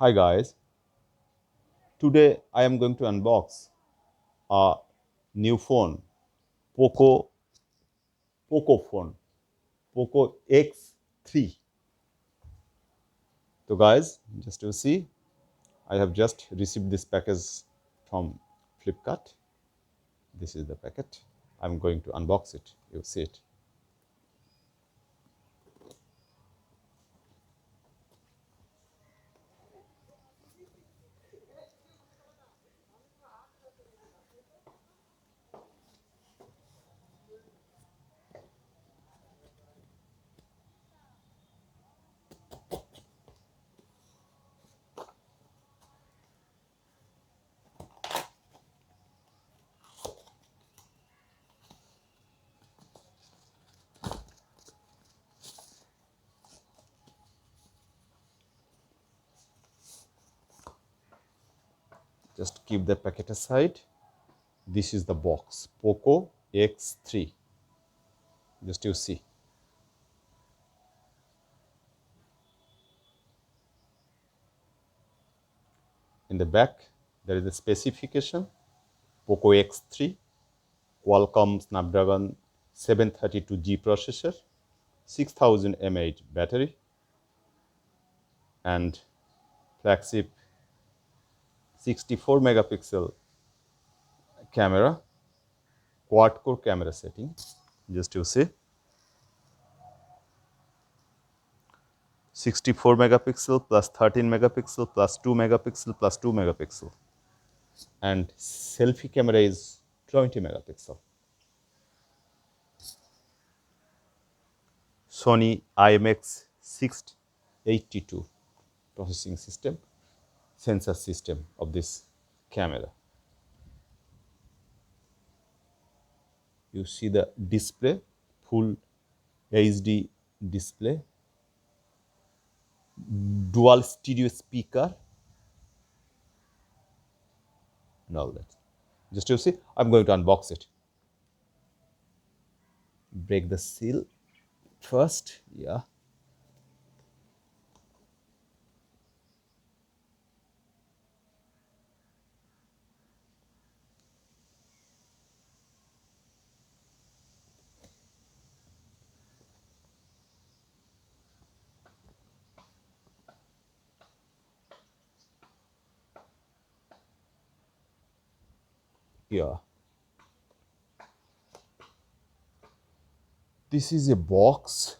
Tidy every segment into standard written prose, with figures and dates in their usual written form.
Hi guys, today I am going to unbox a new phone, Poco phone, Poco X3. So guys, just to see, I have just received this package from Flipkart. This is the packet. I'm going to unbox it. You see it. Just keep the packet aside. This is the box, Poco X3. Just you see. In the back, there is a specification, Poco X3, Qualcomm Snapdragon 732G processor, 6000 mAh battery, and flagship 64 megapixel camera, quad core camera setting. Just you see, 64 megapixel plus 13 megapixel plus 2 megapixel plus 2 megapixel, and selfie camera is 20 megapixel. Sony IMX 682 processing system, sensor system of this camera. You see the display, full HD display, dual stereo speaker, and all that. Just you see, I'm going to unbox it. Break the seal first. Yeah. Yeah. This is a box.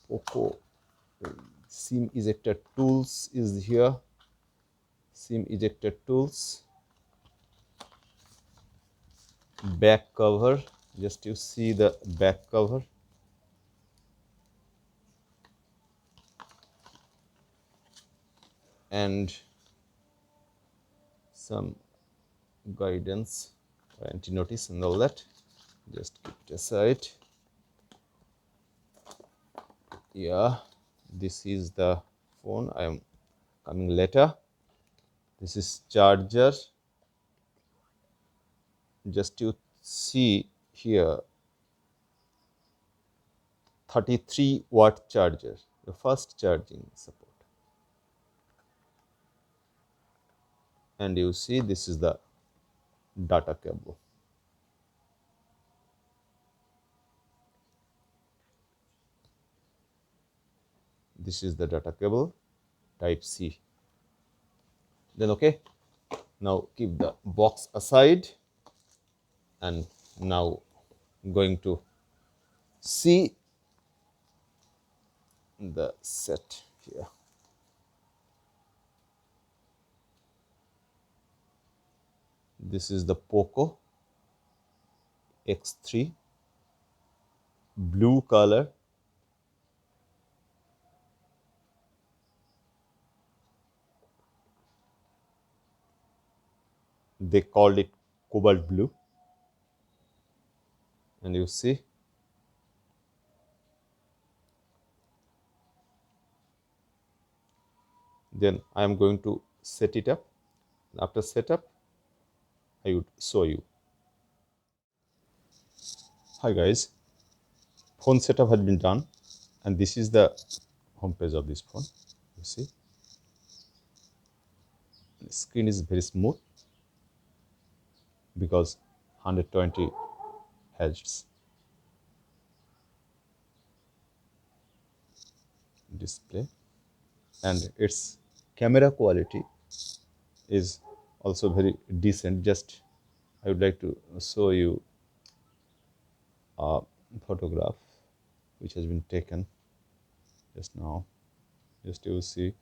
Poco SIM ejector tools is here. SIM ejector tools. Back cover. Just you see the back cover. And some guidance, warranty notice, and all that. Just keep it aside. Yeah, this is the phone. I am coming later. This is charger. Just you see here, 33-watt charger, the first charging support. And you see this is the data cable. This is the data cable, type C. Then okay, now keep the box aside, and now going to see the set here. This is the Poco X3, blue color. They called it cobalt blue. And you see, then I am going to set it up. After setup, I would show you. Hi guys, phone setup has been done, and this is the home page of this phone. You see, Screen is very smooth because 120 Hz display, and its camera quality is also very decent. Just I would like to show you a photograph which has been taken just now. Just you see,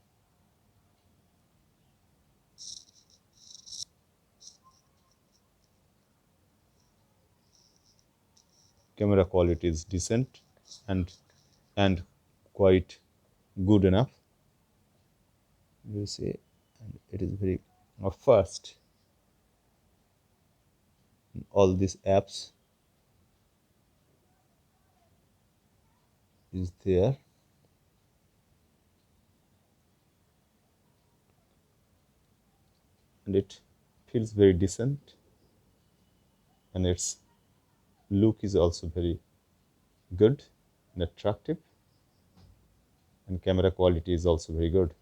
camera quality is decent and and quite good enough. You see, and it is very fast. All these apps is there, and it feels very decent, and its look is also very good and attractive, and camera quality is also very good.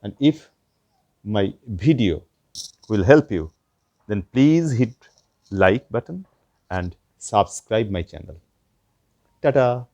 And if my video will help you, then please hit like button and subscribe my channel. Tata.